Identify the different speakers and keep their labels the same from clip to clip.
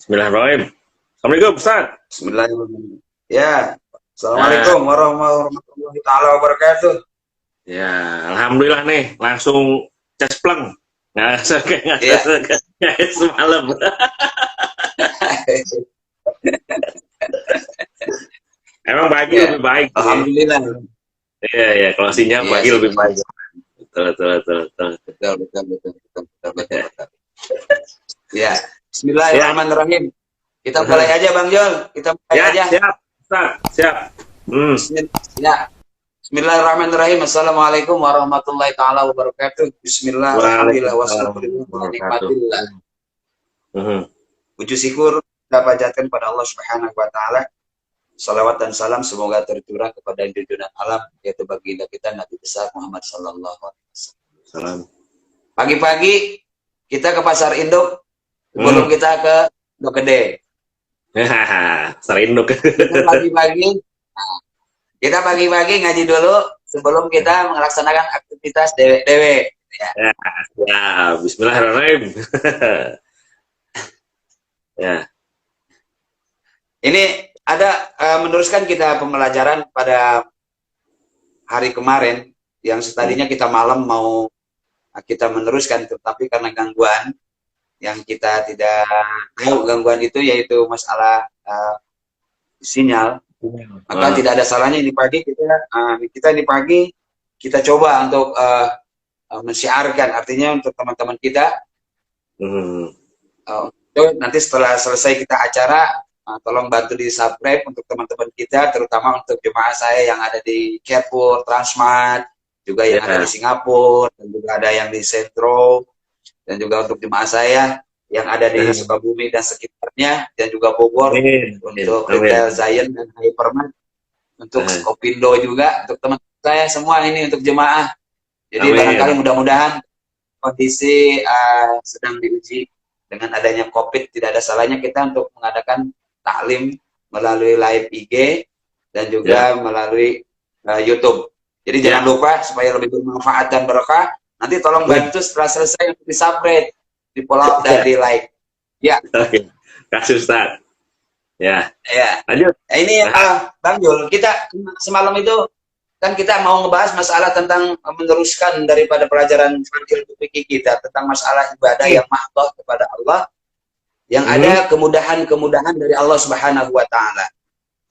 Speaker 1: Bismillahirrahmanirrahim. Assalamualaikum, Ustaz.
Speaker 2: Bismillahirrahmanirrahim. Ya,
Speaker 1: Nah,
Speaker 2: Assalamualaikum warahmatullahi taala wabarakatuh.
Speaker 1: ya, alhamdulillah nih, langsung cespleng.
Speaker 2: Iya.
Speaker 1: Kayak semalam. Emang pagi
Speaker 2: Ya,
Speaker 1: lebih baik sih.
Speaker 2: alhamdulillah.
Speaker 1: Iya, iya, kalau sinyal
Speaker 2: Iya
Speaker 1: pagi
Speaker 2: sih.
Speaker 1: lebih baik. Betul, betul, betul, betul.
Speaker 2: Betul, betul, betul, betul, betul, betul,
Speaker 1: Ya,
Speaker 2: betul. Ya,
Speaker 1: ya,
Speaker 2: Bismillahirrahmanirrahim. Kita mulai aja, Bang Jol. Kita mulai
Speaker 1: ya,
Speaker 2: aja.
Speaker 1: siap, Ustaz, siap. Hmm.
Speaker 2: Ya, Bismillahirrahmanirrahim. Assalamualaikum warahmatullahi taala wabarakatuh. Bismillah, alhamdulillah,
Speaker 1: Waalaikumsalam
Speaker 2: wassalatu
Speaker 1: warahmatullahi wabarakatuh.
Speaker 2: nikmatillah.
Speaker 1: Hmm.
Speaker 2: Puji syukur kita panjatkan pada Allah Subhanahu wa taala. Salawat dan salam semoga tercurah kepada junjungan alam, yaitu baginda kita Nabi besar Muhammad sallallahu alaihi wasallam.
Speaker 1: Salam.
Speaker 2: Pagi-pagi kita ke pasar induk sebelum kita ke Induk Gede.
Speaker 1: Serinduk.
Speaker 2: Kita pagi-pagi ngaji dulu sebelum kita melaksanakan aktivitas dewek-dewek. Ya.
Speaker 1: Ya, Bismillahirrahmanirrahim. Ya.
Speaker 2: Ini ada meneruskan kita pembelajaran pada hari kemarin yang tadinya kita malam mau kita meneruskan, tetapi karena gangguan yang kita tidak tahu gangguan itu, yaitu masalah sinyal, maka tidak ada salahnya ini pagi kita coba untuk mensiarkan, artinya untuk teman-teman kita. Nanti setelah selesai kita acara, tolong bantu di subscribe untuk teman-teman kita, terutama untuk jemaah saya yang ada di Carrefour, Transmart, juga yang ada di Singapura, dan juga ada yang di Sentro, dan juga untuk jemaah saya yang ada di Sukabumi dan sekitarnya, dan juga Bogor, untuk Retail Zion dan Hypermart, untuk Skopindo juga, untuk teman saya semua ini untuk jemaah. Jadi barangkali mudah-mudahan kondisi sedang diuji dengan adanya COVID, tidak ada salahnya kita untuk mengadakan taklim melalui live IG dan juga melalui YouTube. Jadi jangan lupa, supaya lebih bermanfaat dan berkah, nanti tolong bantu setelah selesai untuk di-subscribe, di-follow dan di-like. Ya.
Speaker 1: Oke. Kasih Ustaz. Ya.
Speaker 2: Ya.
Speaker 1: Lanjut.
Speaker 2: Ini Bang Jul, kita semalam itu kan kita mau ngebahas masalah tentang meneruskan daripada pelajaran fikih kita tentang masalah ibadah yang mahdoh kepada Allah, yang ada kemudahan-kemudahan dari Allah Subhanahu wa taala.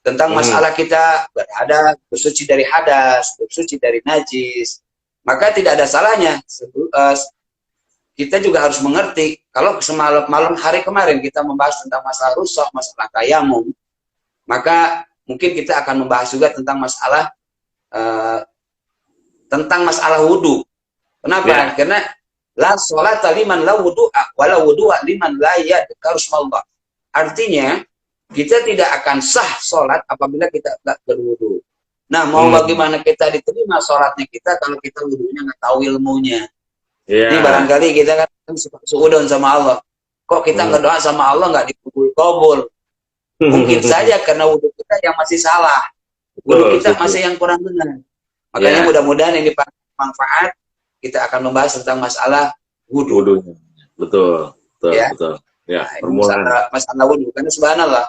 Speaker 2: Tentang masalah kita berhadas, bersuci dari hadas, bersuci dari najis. Maka tidak ada salahnya kita juga harus mengerti, kalau malam hari kemarin kita membahas tentang masalah rusak, masalah tayamum, maka mungkin kita akan membahas juga tentang masalah wudhu. Kenapa? Karena la sholata liman la wudu'a wala wudu'a liman la yadhkar Allah. Artinya, kita tidak akan sah sholat apabila kita tidak berwudu. Nah, mau bagaimana kita diterima sholatnya kita kalau kita wudunya nggak tahu ilmunya? Ini barangkali kita kan suudon sama Allah. Kok kita ngedoa sama Allah nggak dikabul-kabul? Mungkin saja karena wudu kita yang masih salah. Wudu kita masih yang kurang benar. Makanya mudah-mudahan ini manfaat. Kita akan membahas tentang masalah wudu.
Speaker 1: Betul, betul,
Speaker 2: ya.
Speaker 1: Betul. Ya,
Speaker 2: masalah wudu. Karena subhanallah,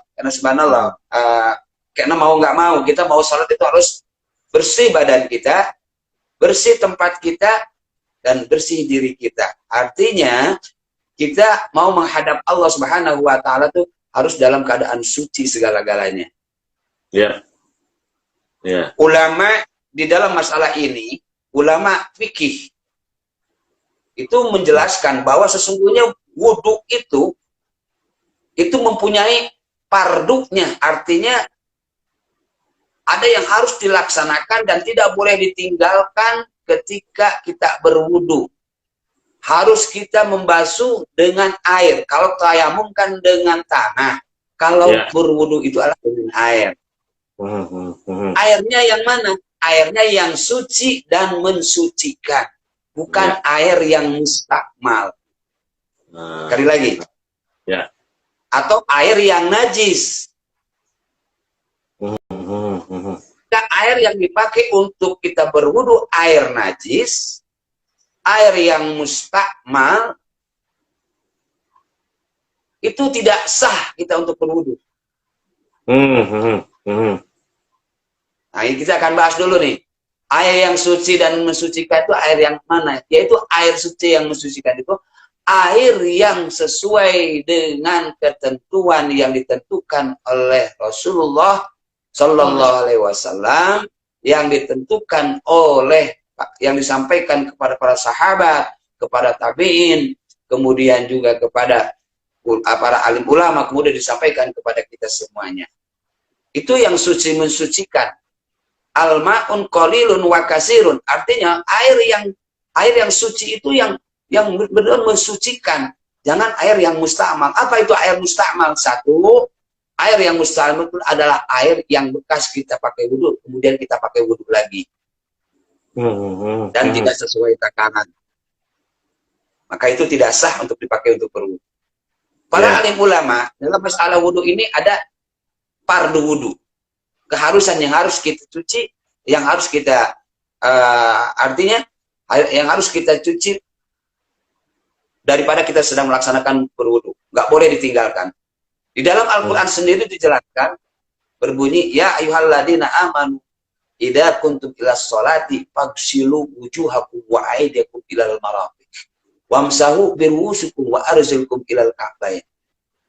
Speaker 2: karena mau nggak mau, kita mau sholat itu harus bersih badan kita, bersih tempat kita, dan bersih diri kita. Artinya, kita mau menghadap Allah Subhanahu wa taala tuh harus dalam keadaan suci segala-galanya.
Speaker 1: Ya. Ya.
Speaker 2: Ulama di dalam masalah ini, ulama fikih itu menjelaskan bahwa sesungguhnya wudhu itu mempunyai fardunya, artinya ada yang harus dilaksanakan dan tidak boleh ditinggalkan ketika kita berwudhu. Harus kita membasuh dengan air. Kalau tayamum kan dengan tanah. Kalau berwudhu itu adalah dengan air. Airnya yang mana? Airnya yang suci dan mensucikan. Bukan air yang mustakmal. Sekali lagi.
Speaker 1: Ya.
Speaker 2: Atau air yang najis. Air yang dipakai untuk kita berwudu air najis, air yang mustakmal itu tidak sah kita untuk berwudu. Nah, ini kita akan bahas dulu nih. Air yang suci dan mensucikan itu air yang mana? Yaitu air suci yang mensucikan itu air yang sesuai dengan ketentuan yang ditentukan oleh Rasulullah Shallallahu Alaihi Wasallam, yang ditentukan oleh, yang disampaikan kepada para sahabat, kepada tabiin, kemudian juga kepada para alim ulama, kemudian disampaikan kepada kita semuanya. Itu yang suci mensucikan. Al-ma'un qalilun wa kasirun, artinya air yang suci itu yang benar mensucikan, jangan air yang musta'mal. Apa itu air musta'mal? Satu, air yang musta'mal itu adalah air yang bekas kita pakai wudhu, kemudian kita pakai wudhu lagi dan tidak sesuai takaran, maka itu tidak sah untuk dipakai untuk berwudhu. Para alim ulama dalam masalah wudhu ini ada fardu wudhu, keharusan yang harus kita cuci, yang harus kita artinya yang harus kita cuci daripada kita sedang melaksanakan berwudu, nggak boleh ditinggalkan. Di dalam Al-Quran sendiri dijelaskan, berbunyi, ya ayyuhalladzina amanu idza kuntum ilas sholati faghsilu wujuhakum wa aydiyakum ilal marafiq wamsahu biruusikum wa arjulakum ilal ka'bayn.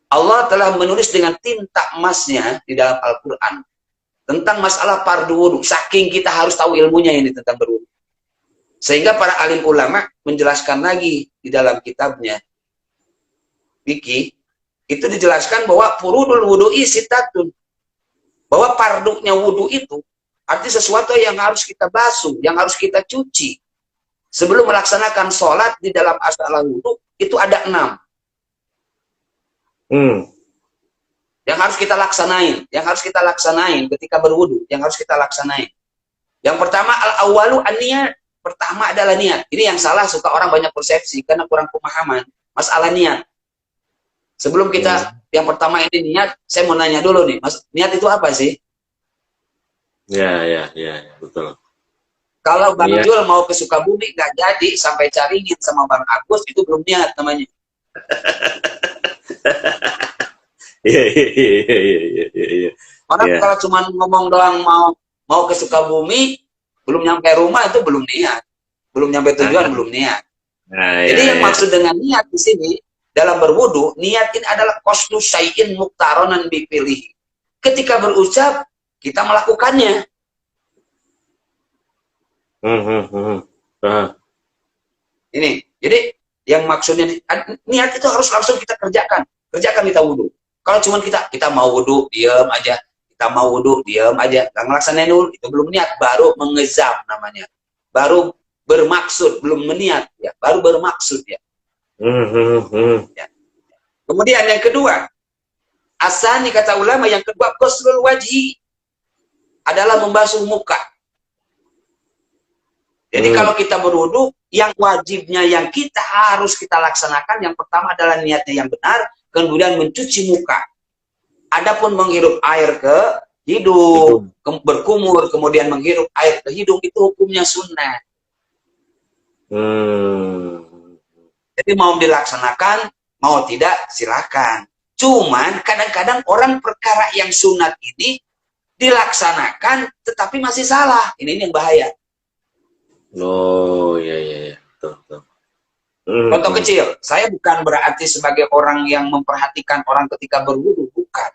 Speaker 2: Allah telah menulis dengan tinta emasnya di dalam Al-Quran tentang masalah fardu wudu, saking kita harus tahu ilmunya ini tentang berwudu. Sehingga para alim ulama menjelaskan lagi di dalam kitabnya fikih, itu dijelaskan bahwa furudul wudu'i sitatun, bahwa fardunya wudu itu arti sesuatu yang harus kita basuh, yang harus kita cuci sebelum melaksanakan sholat. Di dalam masalah wudu itu ada 6 yang harus kita laksanain, ketika berwudu, yang harus kita laksanain. Yang pertama, al-awwalu an-niyat, pertama adalah niat. Ini yang salah, suka orang banyak persepsi karena kurang pemahaman masalah niat. Sebelum kita yang pertama ini niat, saya mau nanya dulu nih, Mas, niat itu apa sih?
Speaker 1: Ya, betul.
Speaker 2: Kalau Bang Jul mau ke Sukabumi nggak jadi sampai Caringin sama Bang Agus, itu belum niat namanya.
Speaker 1: Iya.
Speaker 2: Orang kalau cuma ngomong doang mau ke Sukabumi, belum nyampe rumah itu belum niat, belum nyampe tujuan belum niat. Jadi yang maksud dengan niat di sini dalam berwudu, niat ini adalah qasdu syai'in muqtaronan bipilih. Ketika berucap kita melakukannya. Ini, jadi yang maksudnya niat itu harus langsung kita kerjakan kita wudu. Kalau cuma kita mau wudu, diam aja. Kita mau wudu, diam aja. Nggak ngelaksanain dulu, itu belum niat. Baru mengezam namanya. Baru bermaksud, belum meniat. Ya. Baru bermaksud ya. Ya. Kemudian yang kedua, asani kata ulama, yang kedua, ghuslul wajhi, adalah membasuh muka. Jadi kalau kita berwudu, yang wajibnya yang kita harus kita laksanakan, yang pertama adalah niatnya yang benar, kemudian mencuci muka. Adapun menghirup air ke hidung, berkumur, kemudian menghirup air ke hidung, itu hukumnya sunnah. Jadi mau dilaksanakan, mau tidak, silakan. Cuman kadang-kadang orang perkara yang sunat ini dilaksanakan, tetapi masih salah. Ini yang bahaya.
Speaker 1: Oh, iya. Betul.
Speaker 2: Contoh kecil, saya bukan berarti sebagai orang yang memperhatikan orang ketika berwudu, bukan.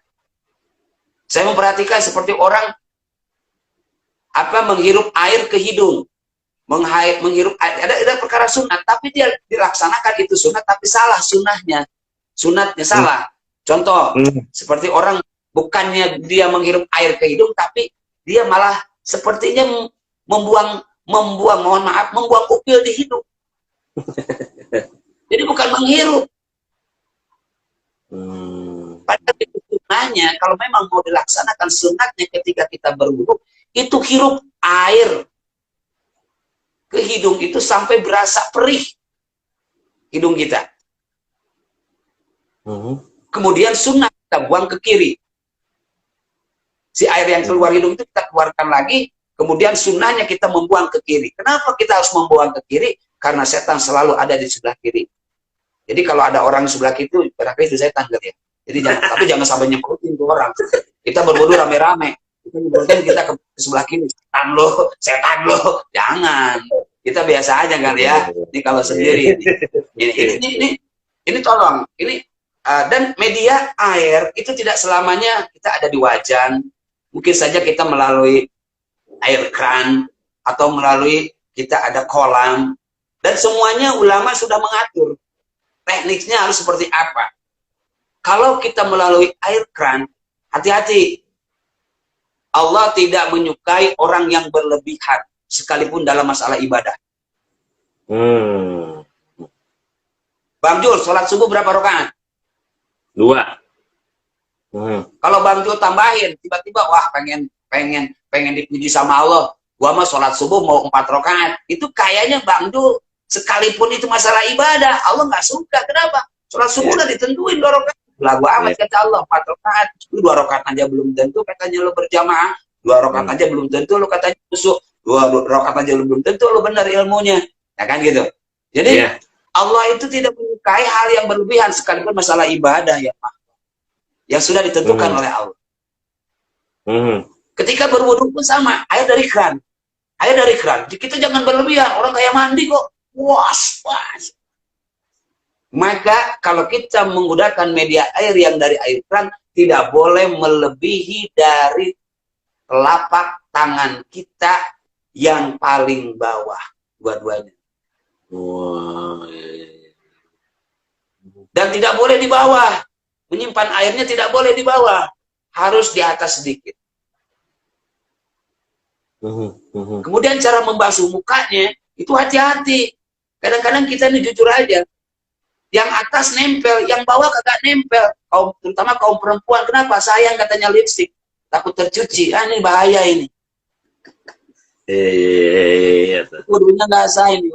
Speaker 2: Saya memperhatikan seperti orang menghirup air ke hidung, menghirup air. Ada perkara sunat, tapi dia dilaksanakan itu sunat, tapi salah sunatnya salah. Contoh, seperti orang bukannya dia menghirup air ke hidung, tapi dia malah sepertinya membuang upil di hidung. Jadi bukan menghirup. Padahal itu sunahnya, kalau memang mau dilaksanakan sunatnya ketika kita berwudu, itu hirup air ke hidung itu sampai berasa perih hidung kita. Kemudian sunat kita buang ke kiri. Si air yang keluar hidung itu kita keluarkan lagi, kemudian sunnahnya kita membuang ke kiri. Kenapa kita harus membuang ke kiri? Karena setan selalu ada di sebelah kiri. Jadi kalau ada orang sebelah itu, barangkali itu saya tanggal ya. Jadi tapi jangan sampai nyemprotin ke orang. Kita berwudu rame-rame. Kita nyemprotin kita ke sebelah kiri. Setan lo. Jangan. Kita biasa aja kan ya. Ini kalau sendiri. Ini tolong. Dan media air itu tidak selamanya kita ada di wajan. Mungkin saja kita melalui air keran atau melalui kita ada kolam. Dan semuanya ulama sudah mengatur. Tekniknya harus seperti apa. Kalau kita melalui air keran, hati-hati. Allah tidak menyukai orang yang berlebihan, sekalipun dalam masalah ibadah. Bang Jul, sholat subuh berapa rakaat?
Speaker 1: 2.
Speaker 2: Kalau Bang Jul tambahin, tiba-tiba wah pengen dipuji sama Allah. Gua mah sholat subuh mau 4 rakaat. Itu kayaknya Bang Jul, sekalipun itu masalah ibadah, Allah nggak suka. Kenapa? Sholat subuh udah ditentuin 2 rakaat. Lagu amat kata Allah 4 rakaat. Lu 2 rakaat aja belum tentu katanya lu berjamaah. 2 rakaat aja belum tentu lu katanya busuk. 2 rakaat aja lu belum tentu lu benar ilmunya. Ya kan gitu. Jadi Allah itu tidak menyukai hal yang berlebihan sekalipun masalah ibadah ya Pak. Yang sudah ditentukan oleh Allah. Ketika berwudu pun sama, air dari keran. Air dari keran. Kita jangan berlebihan. Orang kayak mandi kok. Was. Maka kalau kita menggunakan media air yang dari air keran, tidak boleh melebihi dari telapak tangan kita yang paling bawah. Dua-duanya. Dan tidak boleh di bawah. Menyimpan airnya tidak boleh di bawah. Harus di atas sedikit. Kemudian cara membasuh mukanya, itu hati-hati. Kadang-kadang kita ini jujur aja. Yang atas nempel, yang bawah kagak nempel. Terutama kaum perempuan. Kenapa? Sayang katanya lipstik. Takut tercuci. Ini bahaya ini. Wudunya nggak sah ini.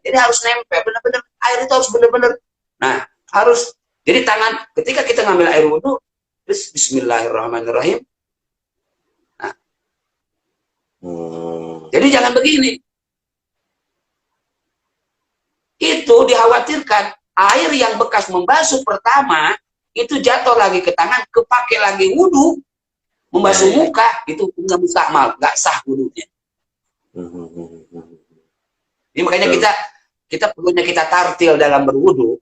Speaker 2: Jadi harus nempel. Benar-benar air itu harus benar-benar. Nah, harus. Jadi tangan, ketika kita ngambil air wudu, bismillahirrahmanirrahim. Nah. Jadi jangan begini. Itu dikhawatirkan. Air yang bekas membasuh pertama itu jatuh lagi ke tangan, kepake lagi wudhu, membasuh muka itu nggak mustakmal, nggak sah wudhunya. Ini makanya kita perlunya kita tartil dalam berwudhu.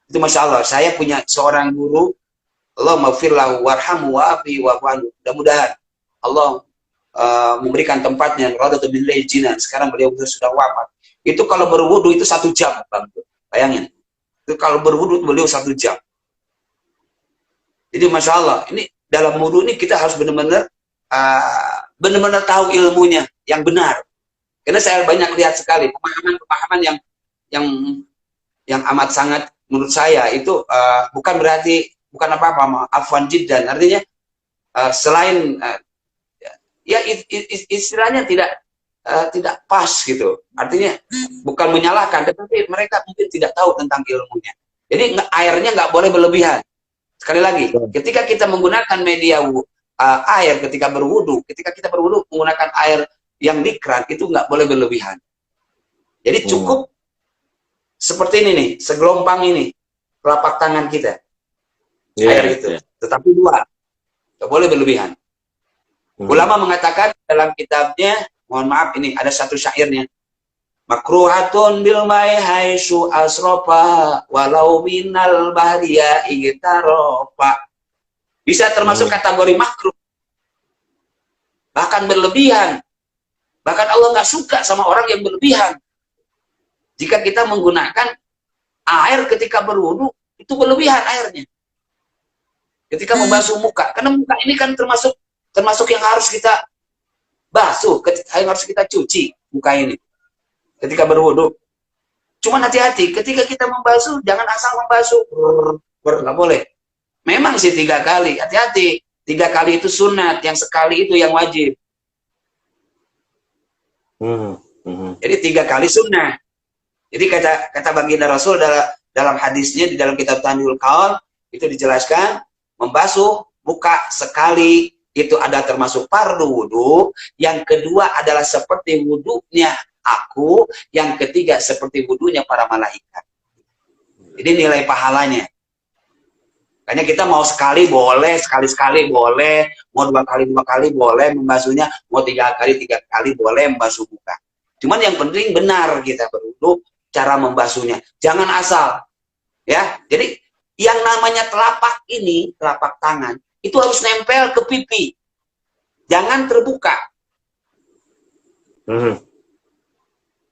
Speaker 2: Itu masya Allah. Saya punya seorang guru, Allah maghfirlahu warhamu wa'afi wa'fu'anhu. Mudah-mudahan Allah memberikan tempatnya radatu min jinan. Sekarang beliau sudah wafat. Itu kalau berwudhu itu 1 jam, Bang. Bayangin, itu kalau berwudu beliau 1 jam. Jadi masya Allah, ini dalam wudu ini kita harus benar-benar tahu ilmunya yang benar. Karena saya banyak lihat sekali pemahaman yang amat sangat menurut saya itu bukan berarti bukan apa-apa, afwan jiddan. Artinya selain ya istilahnya tidak pas gitu. Artinya bukan menyalahkan, tetapi mereka mungkin tidak tahu tentang ilmunya. Jadi airnya nggak boleh berlebihan. Sekali lagi, ketika kita menggunakan media air ketika kita berwudu menggunakan air yang di keran itu nggak boleh berlebihan. Jadi cukup seperti ini nih, segelompang ini telapak tangan kita air itu. Tetapi 2, nggak boleh berlebihan. Ulama mengatakan dalam kitabnya, mohon maaf ini ada satu syairnya, makruhatun bil mai haitsu asrofa walau minal bahriya igtarofa. Bisa termasuk kategori makruh, bahkan berlebihan. Bahkan Allah nggak suka sama orang yang berlebihan. Jika kita menggunakan air ketika berwudu itu berlebihan airnya. Ketika membasuh muka, karena muka ini kan termasuk yang harus kita basuh, yang harus kita cuci muka ini ketika berwudu. Cuman hati-hati ketika kita membasuh, jangan asal membasuh, nggak boleh. Memang sih 3 kali, hati-hati. 3 kali itu sunat, yang sekali itu yang wajib. Jadi 3 kali sunnah. Jadi kata baginda Rasul dalam hadisnya di dalam kitab Tanbihul Qaul itu dijelaskan membasuh muka sekali itu ada termasuk fardu wudu, yang kedua adalah seperti wudunya aku, yang ketiga seperti wudunya para malaikat. Ini nilai pahalanya. Makanya kita mau sekali boleh, sekali-sekali boleh, mau dua kali boleh membasuhnya, mau tiga kali boleh membasuh muka. Cuman yang penting benar kita berwudu cara membasuhnya. Jangan asal. Ya, jadi yang namanya telapak ini, telapak tangan, itu harus nempel ke pipi. Jangan terbuka.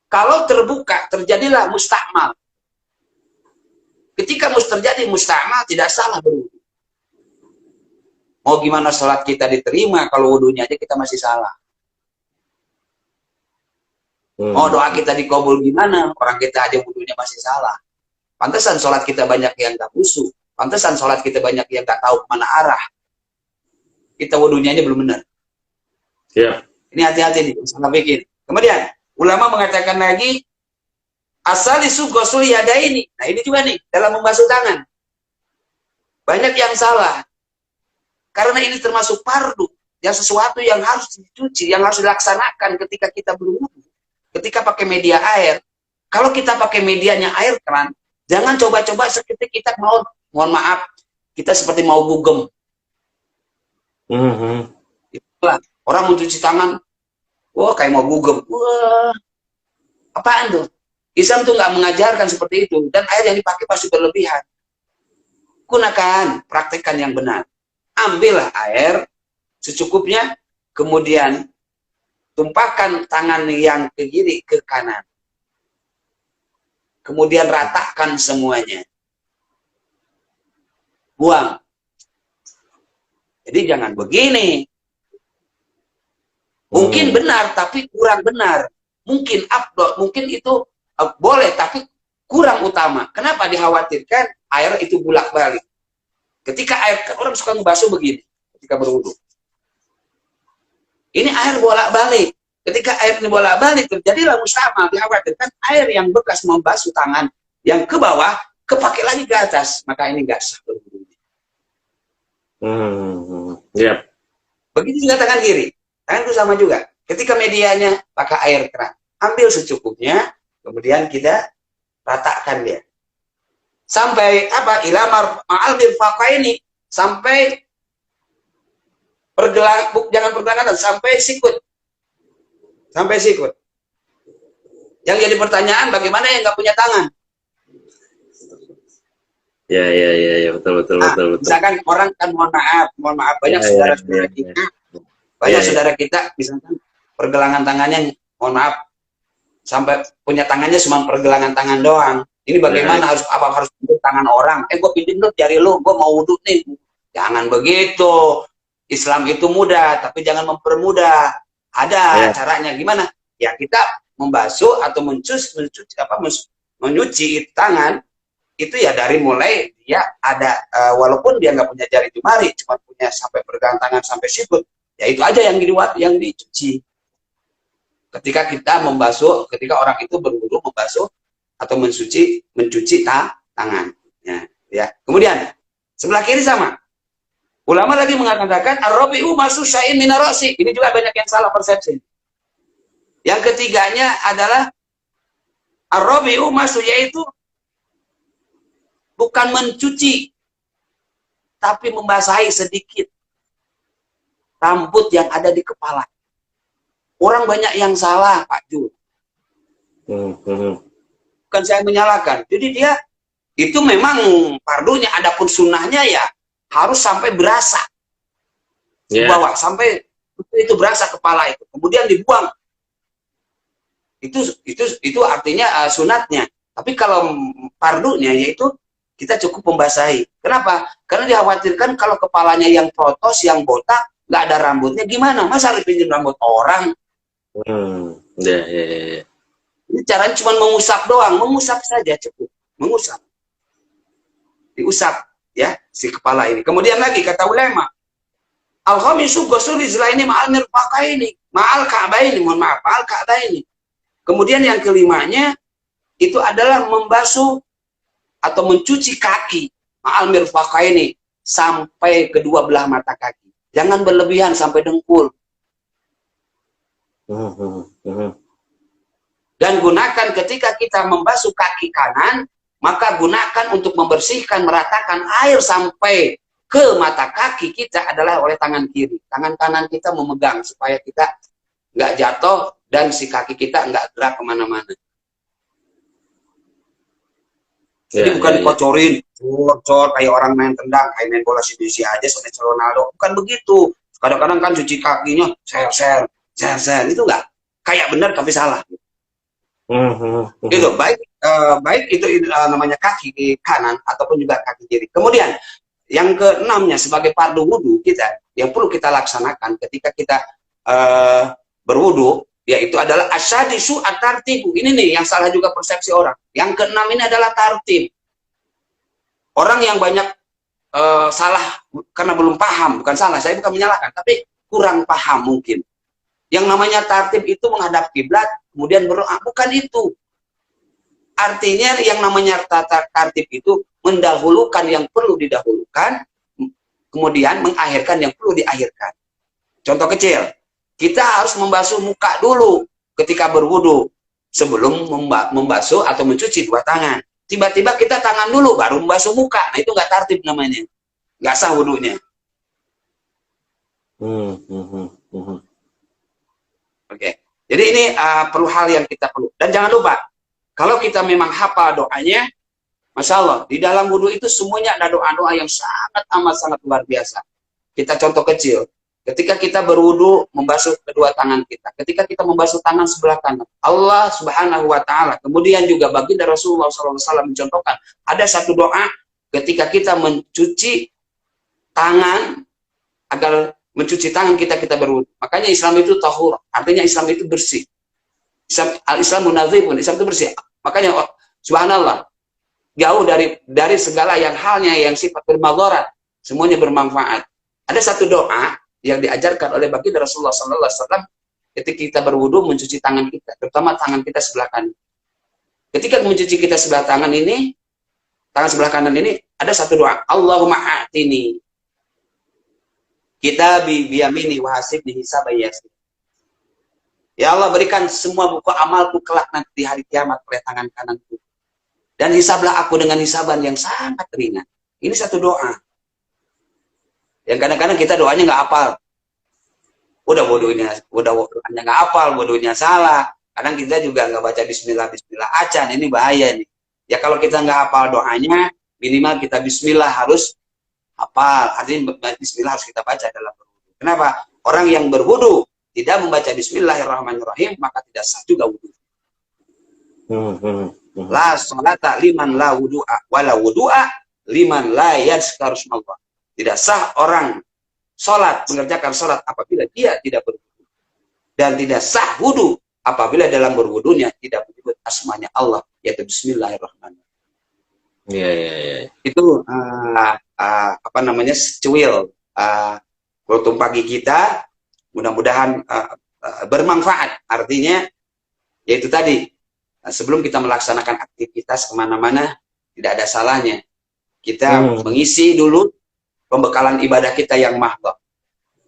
Speaker 2: Kalau terbuka, terjadilah mustakmal. Ketika terjadi mustakmal, tidak salah berwudu. Mau gimana sholat kita diterima, kalau wudunya aja kita masih salah. Mau doa kita dikabul gimana, orang kita aja wudunya masih salah. Pantesan sholat kita banyak yang gak khusyuk. Pantesan sholat kita banyak yang gak tahu kemana arah. Kita wudunya aja belum benar.
Speaker 1: Ya.
Speaker 2: Ini hati-hati nih, salah bikin. Kemudian, ulama mengatakan lagi, asalisu ghusul yadaini. Nah ini juga nih, dalam membasuh tangan. Banyak yang salah. Karena ini termasuk fardu. Yang sesuatu yang harus dicuci, yang harus dilaksanakan ketika kita berwudu. Ketika pakai media air. Kalau kita pakai medianya air keran, jangan coba-coba seketika kita mohon maaf, kita seperti mau gugem. Itulah, orang mencuci tangan, wah kayak mau gugem. Wah, apaan tuh? Islam tuh nggak mengajarkan seperti itu. Dan air yang dipakai pasti berlebihan. Gunakan, praktekkan yang benar. Ambillah air secukupnya, kemudian tumpahkan tangan yang ke kiri ke kanan. Kemudian ratakan semuanya. Buang. Jadi jangan begini. Mungkin benar, tapi kurang benar. Mungkin abdol, mungkin itu boleh, tapi kurang utama. Kenapa dikhawatirkan air itu bolak-balik? Ketika air, orang suka ngebasuh begini, ketika berwudu. Ini air bolak-balik. Ketika air ini bolak-balik, terjadilah mustakmal. Dikhawatirkan air yang bekas membasuh tangan yang ke bawah, kepake lagi ke atas. Maka ini nggak sah berwudu.
Speaker 1: Yep.
Speaker 2: Begitu juga tangan kiri. Tangan itu sama juga. Ketika medianya pakai air keran, ambil secukupnya, kemudian kita ratakan dia. Sampai apa? Ilamar ma'al mirfaqaini, sampai jangan pergelangan, sampai sikut. Sampai sikut. Yang jadi pertanyaan, bagaimana yang nggak punya tangan?
Speaker 1: Ya, betul.
Speaker 2: Misalkan orang kan mohon maaf banyak saudara-saudara kita, banyak saudara kita, misalkan pergelangan tangannya, mohon maaf, sampai punya tangannya cuma pergelangan tangan doang. Ini bagaimana harus pinjam tangan orang? Gue pinjam lu jari lu, gue mau wudhu nih. Jangan begitu. Islam itu mudah, tapi jangan mempermudah. Ada caranya gimana? Ya kita membasuh atau menyuci tangan itu ya dari mulai dia ada walaupun dia nggak punya jari jemari, cuma punya sampai pergelangan tangan sampai sikut, ya itu aja yang dicuci. Ketika kita membasuh, ketika orang itu berwudu membasuh atau mencuci tangan. Ya. Kemudian sebelah kiri sama. Ulama lagi mengatakan ar-rabi'u masu syai'in min ar-ra'si. Ini juga banyak yang salah persepsi. Yang ketiganya adalah ar-rabi'u masu, yaitu bukan mencuci tapi membasahi sedikit rambut yang ada di kepala. Orang banyak yang salah, Pak Jul. Bukan saya menyalahkan. Jadi dia itu memang fardunya, adapun sunnahnya ya harus sampai berasa di bawah, sampai itu berasa kepala itu, kemudian dibuang. Itu artinya sunatnya. Tapi kalau fardunya yaitu kita cukup membasahi. Kenapa? Karena dikhawatirkan kalau kepalanya yang protos, yang botak, nggak ada rambutnya, gimana? Masa harus pinjam rambut orang? Ini caranya cuma mengusap doang, mengusap saja cukup, mengusap, diusap ya si kepala ini. Kemudian lagi kata ulama, al-khamisu ghusl rijlaini ma'al mirfaqaini, ma'al ka'baini, mohon maaf, ma'al ka'baini. Kemudian yang kelimanya itu adalah membasuh atau mencuci kaki ma'al mirfaqaini, sampai kedua belah mata kaki. Jangan berlebihan sampai dengkul. Dan gunakan ketika kita membasuh kaki kanan, maka gunakan untuk membersihkan, meratakan air sampai ke mata kaki kita adalah oleh tangan kiri. Tangan kanan kita memegang supaya kita nggak jatuh dan si kaki kita nggak gerak kemana-mana. Jadi bukan dikocorin, cor kayak orang main tendang, kayak main bola CDC aja sampai Ronaldo. Bukan begitu. Kadang-kadang kan cuci kakinya, ser, itu enggak. Kayak benar tapi salah. Itu baik itu namanya kaki kanan ataupun juga kaki kiri. Kemudian yang keenamnya sebagai fardu wudhu kita yang perlu kita laksanakan ketika kita berwudhu, yaitu adalah asyadisu at-tartibu. Ini nih yang salah juga persepsi orang. Yang keenam ini adalah tartib. Orang yang banyak salah karena belum paham, bukan salah, saya bukan menyalahkan, tapi kurang paham mungkin. Yang namanya tartib itu menghadap kiblat, kemudian berdoa, bukan itu. Artinya yang namanya tartib itu mendahulukan yang perlu didahulukan, kemudian mengakhirkan yang perlu diakhirkan. Contoh kecil, kita harus membasuh muka dulu ketika berwudu sebelum membasuh atau mencuci dua tangan. Tiba-tiba kita tangan dulu baru membasuh muka. Nah itu nggak tartib namanya, nggak sah wudunya. Oke. Jadi ini perlu hal yang kita perlu. Dan jangan lupa, kalau kita memang hafal doanya, Masya Allah, di dalam wudu itu semuanya ada doa-doa yang sangat luar biasa. Kita contoh kecil. Ketika kita berwudu membasuh kedua tangan kita, ketika kita membasuh tangan sebelah kanan, Allah Subhanahu wa taala, kemudian juga baginda Rasulullah SAW mencontohkan, ada satu doa ketika kita mencuci tangan, agar mencuci tangan kita berwudu. Makanya Islam itu tahur, artinya Islam itu bersih. Islam munadzifun, Islam itu bersih. Makanya subhanallah, jauh dari segala yang halnya yang sifat bermadharat, semuanya bermanfaat. Ada satu doa yang diajarkan oleh baginda Rasulullah SAW ketika kita berwudu mencuci tangan kita, terutama tangan kita sebelah kanan. Ketika mencuci kita sebelah tangan ini, tangan sebelah kanan ini, ada satu doa, Allahumma a'tini kita biyamini wahasibni hisaban yasir. Ya Allah, berikan semua buku amalku kelak nanti di hari kiamat oleh tangan kananku. Dan hisablah aku dengan hisaban yang sangat ringan. Ini satu doa. Yang kadang-kadang kita doanya nggak hafal. Udah doanya nggak hafal, bodohnya salah. Kadang kita juga nggak baca bismillah acan, ini bahaya nih. Ya kalau kita nggak hafal doanya, minimal kita bismillah harus hafal. Artinya bismillah harus kita baca dalam berwudu. Kenapa? Orang yang berwudu tidak membaca bismillahirrahmanirrahim, maka tidak sah juga wudu. La sholata liman la wudu'a, wala wudu'a liman la yazkarusmallah. Tidak sah orang sholat, mengerjakan sholat apabila dia tidak berwudu. Dan tidak sah wudu apabila dalam berwudunya tidak menyebut asmanya Allah, yaitu bismillahirrahmanirrahim.
Speaker 1: Iya.
Speaker 2: Itu apa namanya, secuil kultum pagi kita, mudah-mudahan bermanfaat. Artinya, yaitu tadi, sebelum kita melaksanakan aktivitas kemana-mana, tidak ada salahnya kita mengisi dulu pembekalan ibadah kita yang mahdhah.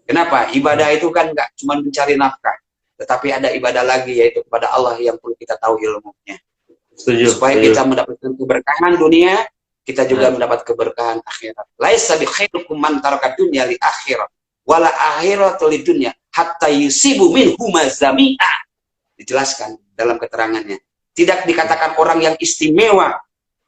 Speaker 2: Kenapa? Ibadah itu kan nggak cuma mencari nafkah, tetapi ada ibadah lagi, yaitu kepada Allah yang perlu kita tahu ilmunya. Supaya kita mendapatkan keberkahan dunia, kita juga mendapat keberkahan akhirat. Laisa bi khairukum man taraka dunya li akhirat, wala akhiratu li dunya hatta yusibu minhu mazami'a. Dijelaskan dalam keterangannya. Tidak dikatakan orang yang istimewa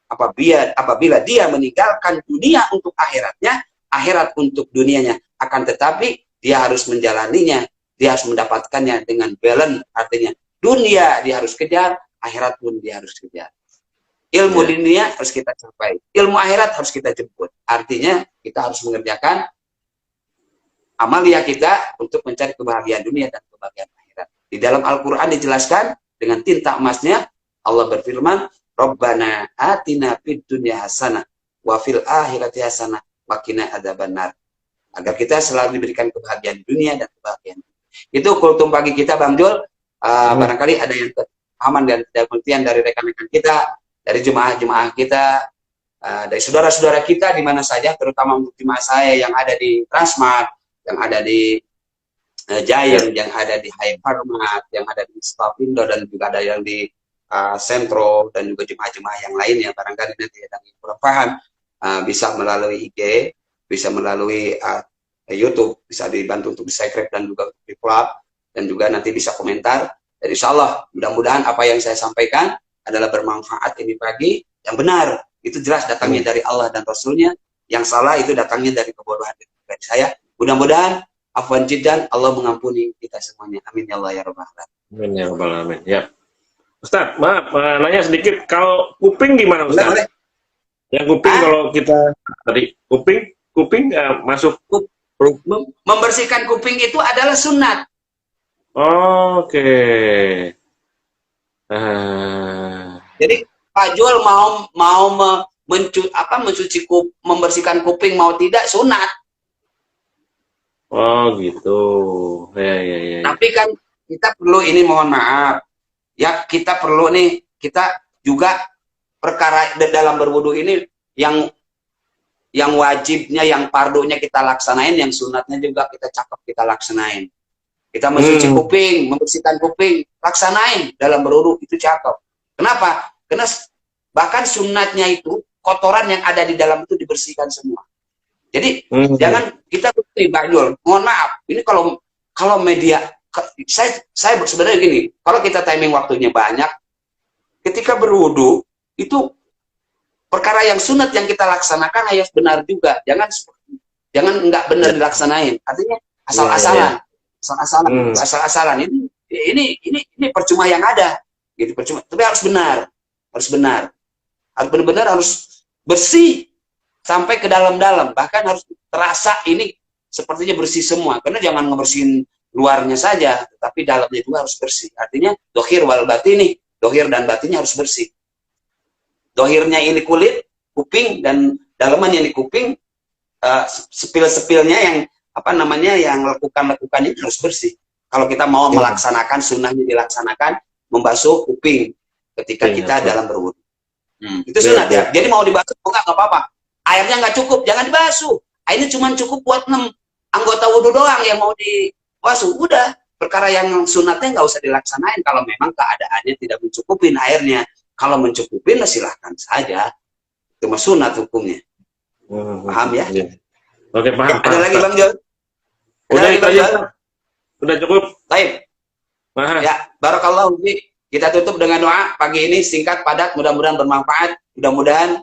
Speaker 2: apabila dia meninggalkan dunia untuk akhiratnya, akhirat untuk dunianya. Akan tetapi dia harus menjalaninya, dia harus mendapatkannya dengan balance. Artinya dunia dia harus kejar, akhirat pun dia harus kejar. Ilmu dunia harus kita capai, ilmu akhirat harus kita jemput. Artinya kita harus mengerjakan amalia kita untuk mencari kebahagiaan dunia dan kebahagiaan akhirat. Di dalam Al-Quran dijelaskan dengan tinta emasnya, Allah berfirman, Rabbana atina fid dunya hasanah wa fil akhirati hasanah wa qina adzabannar. Agar kita selalu diberikan kebahagiaan dunia dan kebahagiaan. Itu kultum pagi kita, Bang Jul. Barangkali ada yang aman dan tidak pengertian dari rekan-rekan kita, dari jemaah-jemaah kita, dari saudara-saudara kita di mana saja, terutama untuk jemaah saya yang ada di Transmart, yang ada di Giant, yang ada di Hypermart, yang ada di Stapindo, dan juga ada yang di Sentro dan juga jemaah-jemaah yang lain yang barangkali nanti ada yang kurang paham, bisa melalui IG, bisa melalui YouTube, bisa dibantu untuk di-subscribe dan juga di follow, dan juga nanti bisa komentar. Dan insya Allah mudah-mudahan apa yang saya sampaikan adalah bermanfaat ini pagi, yang benar itu jelas datangnya dari Allah dan Rasulnya, yang salah itu datangnya dari kebodohan dari saya. Mudah-mudahan afwan jiddan, Allah mengampuni kita semuanya. Amin ya Allah ya rabbal alamin.
Speaker 3: Amin ya rabbal alamin. Ya. Ustaz, maaf, nanya sedikit, kalau kuping gimana Ustaz?
Speaker 2: Boleh.
Speaker 3: Yang kuping kalau kita tadi kuping masuk.
Speaker 2: Membersihkan kuping itu adalah sunat.
Speaker 3: Oke.
Speaker 2: Jadi Pak Jul mau mencuci membersihkan kuping mau tidak sunat.
Speaker 3: Oh gitu. Ya.
Speaker 2: Tapi kan kita perlu ini, mohon maaf. Ya, kita perlu nih, kita juga perkara dalam berwudu ini yang wajibnya, yang pardunya kita laksanain, yang sunatnya juga kita cakep kita laksanain. Kita mencuci kuping, membersihkan kuping, laksanain dalam berwudu, itu cakep. Kenapa? Karena bahkan sunatnya itu kotoran yang ada di dalam itu dibersihkan semua. Jadi jangan kita Pak Jul, mohon maaf, ini kalau media, saya sebenarnya gini, kalau kita timing waktunya banyak, ketika berwudu itu perkara yang sunat yang kita laksanakan harus benar juga, jangan nggak benar dilaksanain, artinya asal-asalan ini percuma yang ada, gitu, percuma. Tapi harus benar, harus benar-benar harus bersih sampai ke dalam-dalam, bahkan harus terasa ini sepertinya bersih semua, karena jangan ngebersihin luarnya saja, tapi dalamnya juga harus bersih. Artinya dohir wal batini, dohir dan batinnya harus bersih. Dohirnya ini kulit, kuping, dan dalamannya ini kuping, sepil-sepilnya yang yang lekukan itu harus bersih. Kalau kita mau melaksanakan sunnahnya, dilaksanakan membasuh kuping ketika kita dalam berwudu. Itu sunat ya. Jadi mau dibasuh nggak apa-apa. Airnya nggak cukup, jangan dibasuh. Airnya cuma cukup buat 6 anggota wudu doang yang mau dibasuh. Udah, perkara yang sunatnya nggak usah dilaksanain kalau memang keadaannya tidak mencukupin airnya. Kalau mencukupin, silahkan saja. Itu mah sunat hukumnya. Paham ya?
Speaker 3: Oke, paham.
Speaker 2: Ada lagi Bang Jol?
Speaker 3: Udah itu aja. Udah cukup.
Speaker 2: Baik. Ya, barakallah. Kita tutup dengan doa pagi ini, singkat, padat, mudah-mudahan bermanfaat. Mudah-mudahan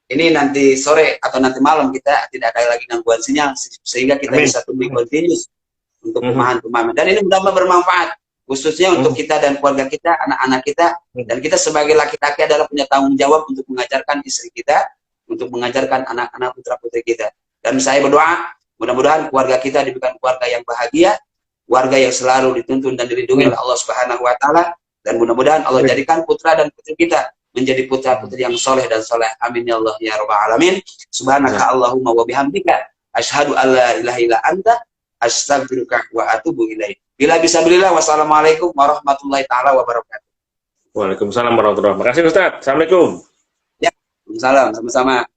Speaker 2: ini nanti sore atau nanti malam kita tidak ada lagi gangguan sinyal, sehingga kita bisa tumbuh continuous untuk pemahaman. Dan ini mudah-mudahan bermanfaat, khususnya untuk kita dan keluarga kita, anak-anak kita, dan kita sebagai laki-laki adalah punya tanggung jawab untuk mengajarkan istri kita, untuk mengajarkan anak-anak putra-putri kita. Dan saya berdoa, mudah-mudahan keluarga kita diberikan keluarga yang bahagia, keluarga yang selalu dituntun dan dilindungi oleh Allah Subhanahu wa Ta'ala, dan mudah-mudahan Allah jadikan putra dan putri kita menjadi putra-putri yang soleh dan soleh. Amin ya Allah ya rabbal alamin. Subhanaka Allahumma wa bihamdika asyhadu an la ilaha illa anta astaghfiruka wa atubu ilaik. Bila bisa bilillah, wassalamualaikum warahmatullahi taala wabarakatuh.
Speaker 3: Waalaikumsalam warahmatullahi wabarakatuh. Makasih Ustaz. Assalamualaikum.
Speaker 2: Ya, salam sama-sama.